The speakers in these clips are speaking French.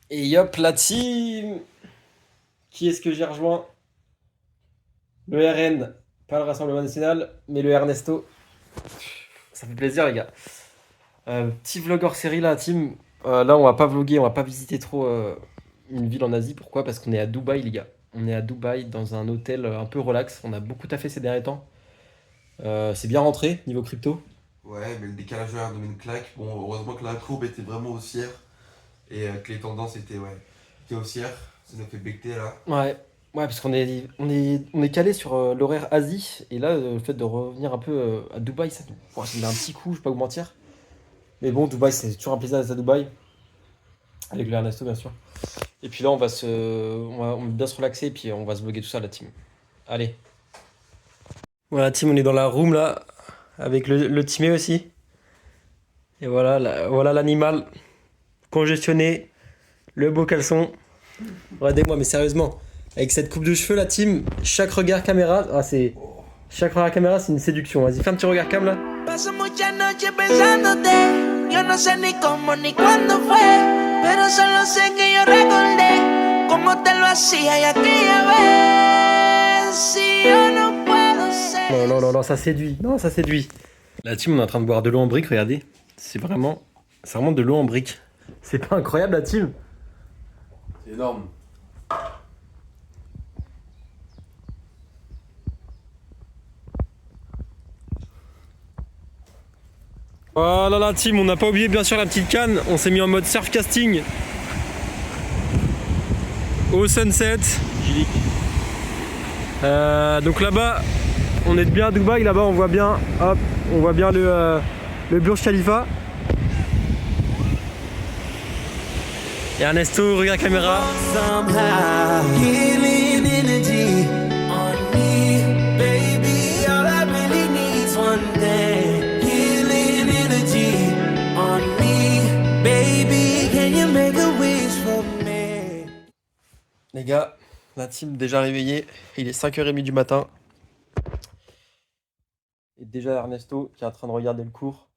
Et hop, la team. Qui est-ce que j'ai rejoint? Le RN, pas le Rassemblement National, mais le Ernesto. Ça fait plaisir, les gars. Petit vlog hors série, là, team. Là, on va pas vlogger, on va pas visiter trop une ville en Asie. Pourquoi? Parce qu'on est à Dubaï, les gars. On est à Dubaï, dans un hôtel un peu relax. On a beaucoup taffé ces derniers temps. C'est bien rentré, niveau crypto. Ouais, mais le décalage horaire donne une claque. Bon, heureusement que la courbe était vraiment haussière et que les tendances étaient haussières. Ça nous fait becter là. Ouais, ouais, parce qu'on est calé sur l'horaire Asie. Et là, le fait de revenir un peu à Dubaï, ça me met un petit coup, je vais pas vous mentir. Mais bon, Dubaï, c'est toujours un plaisir d'être à Dubaï. Avec le Ernesto, bien sûr. Et puis là, on va bien se relaxer et puis on va se bloguer tout ça, la team. Allez. Voilà, team, on est dans la room là, avec le teamé aussi. Et voilà, voilà l'animal congestionné, le beau caleçon. Regardez-moi, mais sérieusement, avec cette coupe de cheveux, la team, chaque regard caméra, chaque regard caméra, c'est une séduction. Vas-y, fais un petit regard cam là. Paso muchas noches pensándote. Yo no sé ni cómo ni cuándo fue, pero solo sé que yo recordé cómo te lo hacía y aquella vez. Si yo no puedo ser. Non, non, non, non, ça séduit. Non, ça séduit. La team, on est en train de boire de l'eau en brique, regardez. C'est vraiment de l'eau en brique. C'est pas incroyable, la team? C'est énorme. Voilà la team, on n'a pas oublié bien sûr la petite canne. On s'est mis en mode surf casting. Au sunset. Donc là-bas, on est bien à Dubaï. Là-bas, on voit bien, hop, on voit bien le Burj Khalifa. Et Ernesto, regarde caméra. Somehow healing energy on me, baby. All I really need's one thing. Healing energy on me, baby. Can you make a wish for me? Les gars, la team déjà réveillée. Il est 5h30 du matin. Et déjà Ernesto qui est en train de regarder le cours.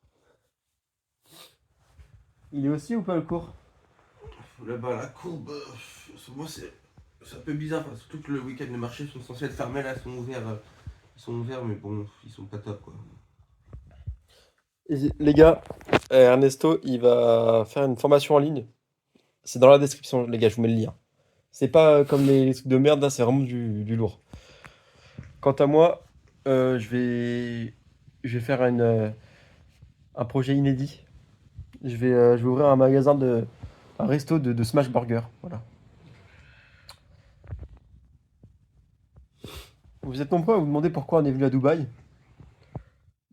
Il est aussi ou pas le cours? Là-bas, la courbe, moi c'est un peu bizarre, surtout que le week-end, les marchés sont censés être fermés, là, ils sont ouverts, mais bon, ils sont pas top quoi. Et les gars, Ernesto, il va faire une formation en ligne. C'est dans la description, les gars, je vous mets le lien. C'est pas comme les trucs de merde, là, c'est vraiment du lourd. Quant à moi, je vais faire un projet inédit. Je vais ouvrir un resto de smash burger. Voilà. Vous êtes nombreux à vous demander pourquoi on est venu à Dubaï.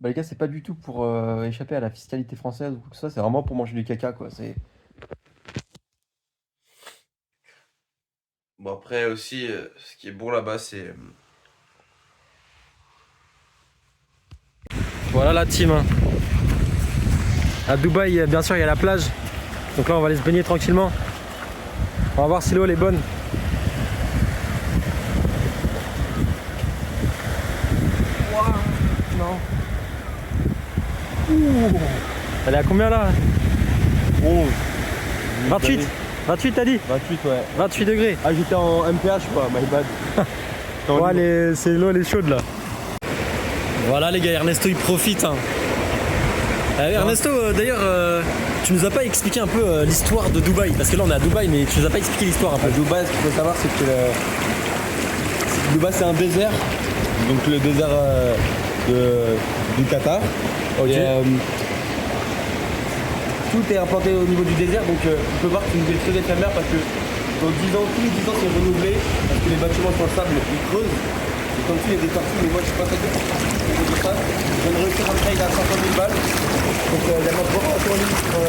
Bah les gars, c'est pas du tout pour échapper à la fiscalité française ou quoi que ce soit, c'est vraiment pour manger du caca, quoi. Bon, après aussi, ce qui est bon là-bas, c'est. Voilà la team, hein. À Dubaï, bien sûr, il y a la plage. Donc là, on va aller se baigner tranquillement. On va voir si l'eau elle est bonne. Ouah, non. Ouh. Elle est à combien là? Oh, 28. 28 t'as dit? 28, ouais. 28 degrés. Ah, j'étais en MPH quoi, my bad. Ouais, l'eau elle est chaude là. Voilà les gars, Ernesto il profite, hein. Ernesto, d'ailleurs, tu nous as pas expliqué un peu l'histoire de Dubaï, parce que là on est à Dubaï, mais tu nous as pas expliqué l'histoire un peu. À Dubaï, ce qu'il faut savoir, c'est que Dubaï, c'est un désert. Donc, le désert du Qatar. Ok. Et, tout est implanté au niveau du désert. Donc, on peut voir que c'est une ville très éphémère parce que dans 10 ans, tous les 10 ans, c'est renouvelé. Parce que les bâtiments sur le sable, ils creusent. Et comme il y a des tortues, mais moi, je suis pas très bien pour ça. Je viens de réussir un trade à 500 000 balles. Donc, il y a notre grand en ligne sur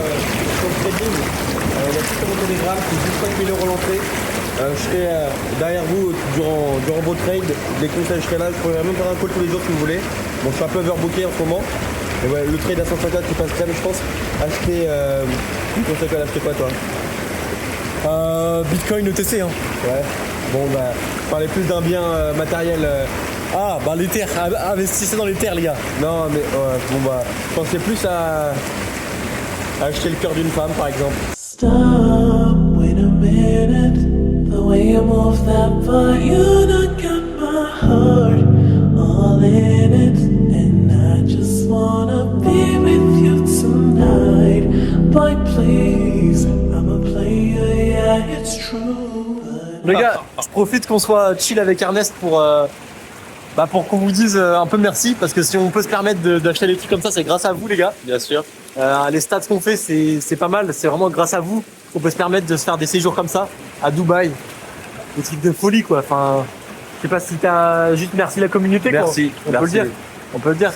le trading. Il y a tout sur mon Telegram, c'est juste 5 000 € l'entrée. Je serai derrière vous durant vos trades. Les conseils, je serai là. Je pourrais même faire un call tous les jours si vous voulez. Bon, je suis un peu overbooké en ce moment. Mais ouais, le trade à 150 qui passe crème, je pense. Acheter. Tu conseilles quoi d'acheter quoi, toi? Bitcoin ETC, hein. Ouais. Bon, bah, parlez plus d'un bien matériel. Ah, bah les terres, investissez dans les terres les gars. Non, mais bon, bah, pensez plus à acheter le cœur d'une femme, par exemple. Stop when in a minute. The way you move that body, you done got my heart all in it. And I just wanna be with you tonight. Boy, please, I'm a player, yeah, it's true. Les gars, je profite qu'on soit chill avec Ernest pour qu'on vous dise un peu merci, parce que si on peut se permettre d'acheter des trucs comme ça, c'est grâce à vous les gars. Bien sûr. Les stats qu'on fait, c'est pas mal, c'est vraiment grâce à vous qu'on peut se permettre de se faire des séjours comme ça à Dubaï. Des trucs de folie quoi, enfin, je sais pas si t'as juste merci la communauté quoi. Merci. On peut le dire. On peut le dire.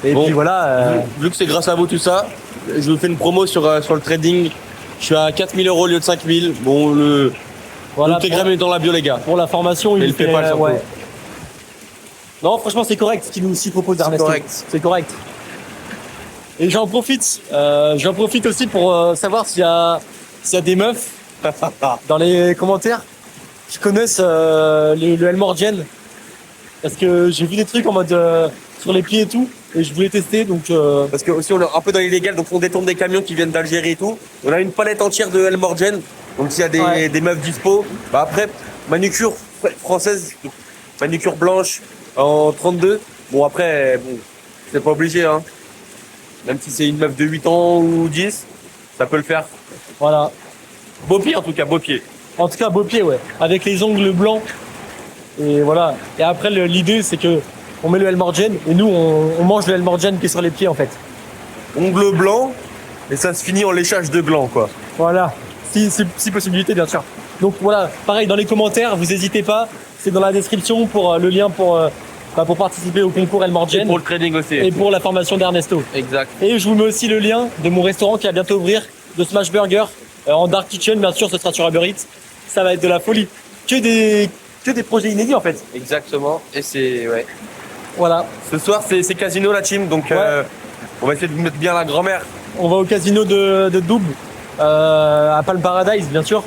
Et Bon, puis voilà. Vu que c'est grâce à vous tout ça, je vous fais une promo sur le trading. Je suis à 4 000 € au lieu de 5 000. Bon, le Telegram est dans la bio les gars. Pour la formation, Et il le PayPal, surtout. ouais. Non, franchement, c'est correct ce qu'il nous aussi propose Ernesto. correct. C'est correct. Et j'en profite aussi pour savoir s'il y a des meufs dans les commentaires qui connaissent le Elmorgen. Parce que j'ai vu des trucs en mode sur les pieds et tout, et je voulais tester donc. Parce que aussi on est un peu dans l'illégal, donc on détourne des camions qui viennent d'Algérie et tout. On a une palette entière de Elmorgen. Donc s'il y a des meufs dispo, bah après manucure française, manucure blanche en 32. Bon après, bon, c'est pas obligé hein. Même si c'est une meuf de 8 ans ou 10, ça peut le faire. Voilà. Beau pied en tout cas, beau pied. En tout cas, beau pied, ouais. Avec les ongles blancs. Et voilà. Et après, l'idée, c'est que on met le Elmorgen et nous, on mange le Elmorgen qui est sur les pieds, en fait. Ongles blancs, et ça se finit en léchage de gland quoi. Voilà. Si possibilité, bien sûr. Donc voilà. Pareil, dans les commentaires, vous n'hésitez pas. C'est dans la description pour le lien pour participer au concours Elmorgen. Et pour le trading aussi. Et pour la formation d'Ernesto. Exact. Et je vous mets aussi le lien de mon restaurant qui va bientôt ouvrir, de Smash Burger, en Dark Kitchen, bien sûr, ce sera sur Uber Eats. Ça va être de la folie. Que des projets inédits en fait. Exactement. Et c'est ouais. Voilà. Ce soir c'est casino la team, donc on va essayer de mettre bien la grand-mère. On va au casino de Double, à Palm Paradise, bien sûr.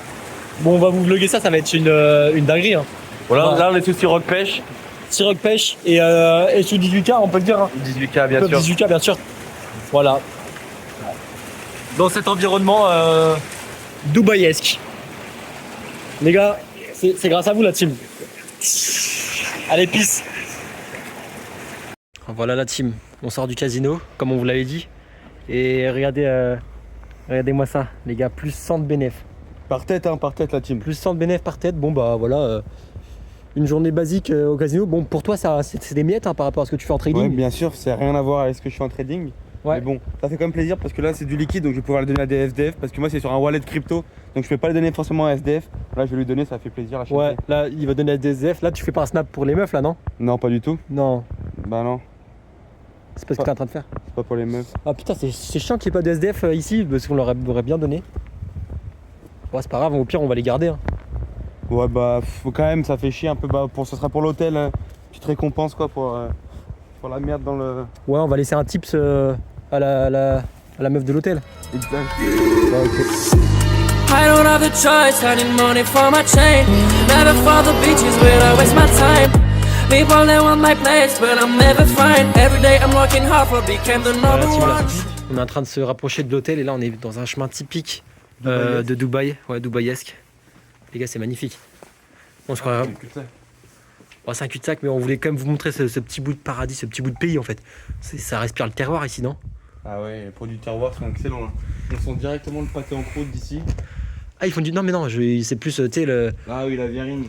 Bon, on va vous vlogger ça va être une dinguerie. Hein. Voilà, Ouais. là on est sous Siroc Pêche. Siroc Pêche et sous 18K, on peut le dire. Hein. 18K bien sûr. 18K, bien sûr. Voilà. Dans cet environnement dubaïesque. Les gars, c'est grâce à vous la team. Allez, peace. Voilà la team. On sort du casino, comme on vous l'avait dit. Et regardez-moi ça, les gars, plus 100 de bénéf. Par tête la team. Plus 100 de bénéf par tête. Bon bah voilà, une journée basique au casino. Bon, pour toi, ça c'est des miettes hein, par rapport à ce que tu fais en Ouais, trading. bien sûr, c'est rien à voir avec ce que je fais en trading. Ouais. Mais bon, ça fait quand même plaisir parce que là c'est du liquide, donc je vais pouvoir le donner à des SDF parce que moi c'est sur un wallet crypto, donc je peux pas le donner forcément à SDF. Là je vais lui donner, ça fait plaisir à chaque Ouais, fois. là il va donner à des SDF. Là tu fais pas un snap pour les meufs là, non? Non, pas du tout. Non, Bah non, c'est pas ce que t'es en train de faire. c'est pas pour les meufs. Ah putain, c'est chiant qu'il n'y ait pas de SDF ici parce qu'on leur aurait bien donné. Ouais, c'est pas grave, au pire on va les garder. Hein. Ouais, bah faut quand même, ça fait chier un peu. Bah ça sera pour l'hôtel, hein. Petite récompense quoi pour la merde dans le. Ouais, on va laisser un tips à la meuf de l'hôtel. Exact. Ouais, ok. I don't have the choice, I need money for my chain. Never for the beaches where I waste my time. People they want my place, but I'm never fine. Every day I'm working hard for become the Voilà, number team, là. one. On est en train de se rapprocher de l'hôtel et là on est dans un chemin typique de Dubaï, ouais, dubaïesque. Les gars, c'est magnifique. Bon, je crois. Bon, c'est un cul-de-sac, mais on voulait quand même vous montrer ce petit bout de paradis, ce petit bout de pays en fait. Ça respire le terroir ici, non? Ah ouais, les produits du terroir sont excellents. Là. On sent directement le pâté en croûte d'ici. Ah, ils font du. Non, mais non, c'est plus, tu sais, le. Ah oui, la verrine.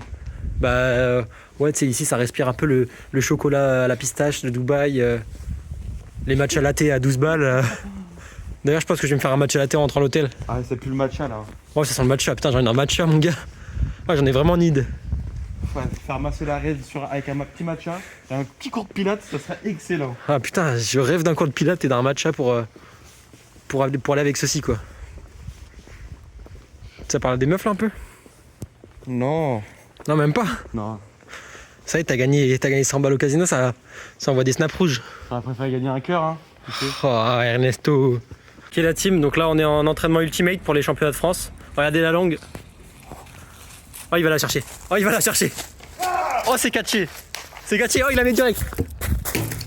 Bah, ouais, tu sais, ici ça respire un peu le chocolat à la pistache de Dubaï, les matchs à latte à 12 balles. D'ailleurs, je pense que je vais me faire un match à latte en rentrant à l'hôtel. Ah, c'est plus le matcha là. Ouais, ça sent le matcha. Putain, j'en ai un matcha, mon gars. Ouais, j'en ai vraiment need. Ouais, faire masser la raide avec un petit matcha et un petit cours de pilates, ça serait excellent. Ah putain, je rêve d'un cours de pilates et d'un matcha pour aller avec ceci, quoi. Ça parle des meufs là un peu? Non. Non, même pas. Non. Ça y est, t'as gagné 100 balles au casino, ça envoie des snaps rouges. J'aurais préféré gagner un cœur, hein. Tu sais. Oh, Ernesto. Ok, la team, donc là on est en entraînement ultimate pour les championnats de France. Regardez la longue. Oh, il va la chercher. Oh, il va la chercher. Oh, c'est catché. C'est catché. Oh, il la met direct.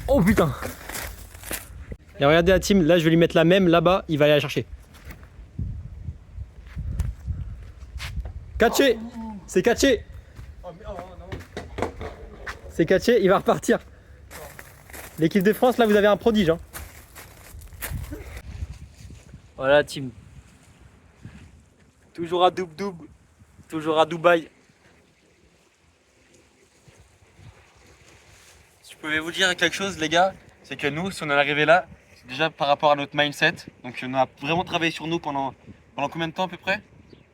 Oh putain. Et regardez la team, là je vais lui mettre la même là-bas, il va aller la chercher. Catché. C'est catché. C'est catché, il va repartir. L'équipe de France, là, vous avez un prodige. Hein. Voilà, team. Toujours à Doub. Toujours à Dubaï. Si je pouvais vous dire quelque chose, les gars, c'est que nous, si on est arrivé là, c'est déjà par rapport à notre mindset. Donc on a vraiment travaillé sur nous pendant combien de temps à peu près?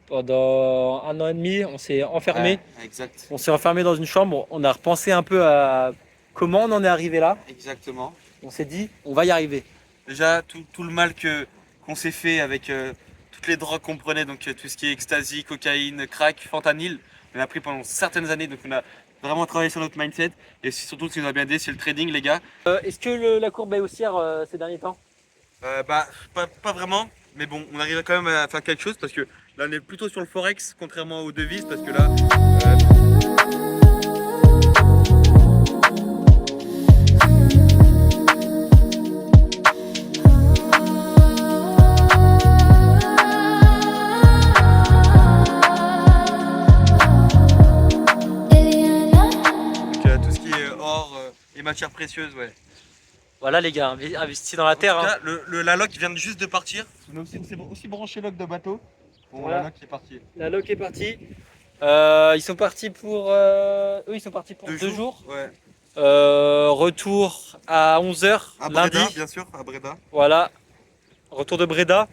Pendant 1 an et demi, on s'est enfermé. Ouais, exact. On s'est enfermé dans une chambre. On a repensé un peu à comment on en est arrivé là. Exactement. On s'est dit, on va y arriver. Déjà, tout le mal qu'on s'est fait avec toutes les drogues qu'on prenait, donc tout ce qui est ecstasy, cocaïne, crack, fentanyl, on a pris pendant certaines années, donc on a vraiment travaillé sur notre mindset. Et surtout, ce qui nous a bien aidé, c'est le trading, les gars. Est-ce que la courbe est haussière ces derniers temps? Pas vraiment, mais bon, on arrive quand même à faire quelque chose parce que là, on est plutôt sur le forex, contrairement aux devises, parce que là. Tout ce qui est or et matières précieuses, ouais. Voilà les gars, investis dans la terre. En tout Hein. cas, la loc vient juste de partir. On s'est aussi branché loc de bateau. Bon, Voilà. la loc est partie. La loc est partie. Ils sont partis pour, eux, ils sont partis pour 2 jours. Ouais. Retour à 11h À lundi. Breda, bien sûr, à Breda. Voilà. Retour de Breda.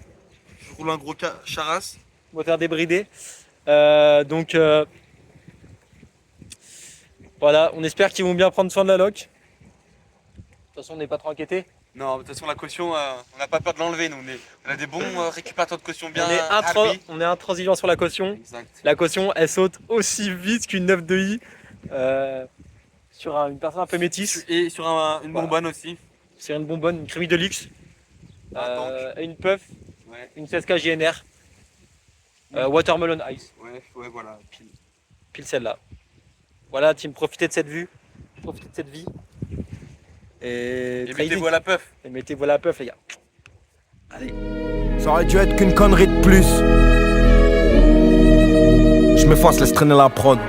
Je roule un gros charas. Moteur débridé. Donc voilà, on espère qu'ils vont bien prendre soin de la loc. De toute façon, on n'est pas trop inquiété. Non, de toute façon, la caution, on n'a pas peur de l'enlever. Nous, on a des bons récupérateurs de caution bien On est intransigeant sur la caution. Exact. La caution, elle saute aussi vite qu'une 9 de I sur une personne un peu métisse. Et sur une bonbonne aussi. C'est une bonbonne, une crémie de luxe. Et une puff, Ouais, une 16K JNR. Watermelon Ice. ouais, voilà. Pile celle-là. Voilà, team, profitez de cette vue. Profitez de cette vie. Et mettez-vous à la puff. Et mettez-vous à la puff, les gars. Allez. Ça aurait dû être qu'une connerie de plus. Je m'efface, laisse traîner la prod.